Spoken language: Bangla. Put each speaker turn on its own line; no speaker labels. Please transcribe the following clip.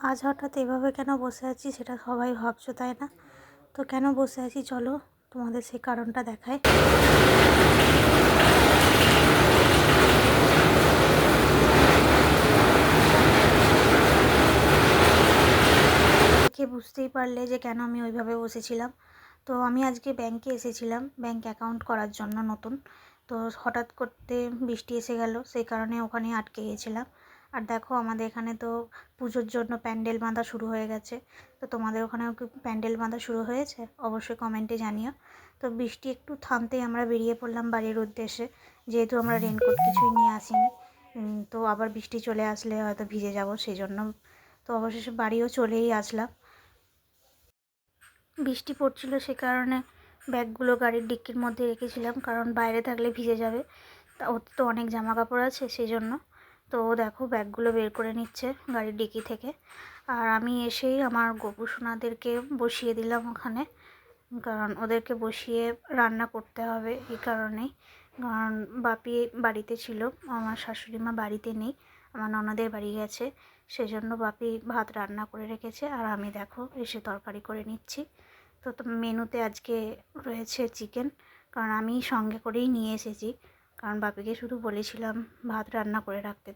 আজ হঠাৎ এভাবে কেন বসে আছি সেটা সবাই ভাবছো, তাই না? তো কেন বসে আছি চলো তোমাদের সেই কারণটা দেখাই। দেখে বুঝতেই পারলে যে কেন আমি ওইভাবে বসেছিলাম। তো আমি আজকে ব্যাংকে এসেছিলাম ব্যাংক অ্যাকাউন্ট করার জন্য নতুন। তো হঠাৎ করতে বৃষ্টি এসে গেল, সেই কারণে ওখানে আটকে গিয়েছিলাম। আর দেখো আমাদের এখানে তো পুজোর জন্য প্যান্ডেল বাঁধা শুরু হয়ে গেছে। তো তোমাদের ওখানেও কি প্যান্ডেল বাঁধা শুরু হয়েছে? অবশ্যই কমেন্টে জানিও। তো বৃষ্টি একটু থামতেই আমরা বেরিয়ে পড়লাম বাড়ির উদ্দেশ্যে, যেহেতু আমরা রেনকোট কিছুই নিয়ে আসিনি। তো আবার বৃষ্টি চলে আসলে হয়তো ভিজে যাব, সেই জন্য তো অবশেষে বাড়িও চলেই আসলাম। বৃষ্টি পড়ছিল সে কারণে ব্যাগগুলো গাড়ির ডিক্কির মধ্যে রেখেছিলাম, কারণ বাইরে থাকলে ভিজে যাবে। তা ওতে তো অনেক জামা কাপড় আছে সেই জন্য। তো ও দেখো ব্যাগগুলো বের করে নিচ্ছে গাড়ির ডিক্কি থেকে। আর আমি এসেই আমার গপু সোনাদেরকে বসিয়ে দিলাম ওখানে, কারণ ওদেরকে বসিয়ে রান্না করতে হবে এই কারণেই। কারণ বাপি বাড়িতে ছিল, আমার শাশুড়ি মা বাড়িতে নেই, আমার ননদের বাড়ি গেছে, সেজন্য বাপি ভাত রান্না করে রেখেছে। আর আমি দেখো এসে তরকারি করে নিচ্ছি। তো মেনুতে আজকে রয়েছে চিকেন, কারণ আমি সঙ্গে করেই নিয়ে এসেছি, কারণ বাপিকে শুধু বলেছিলাম ভাত রান্না করে রাখতে।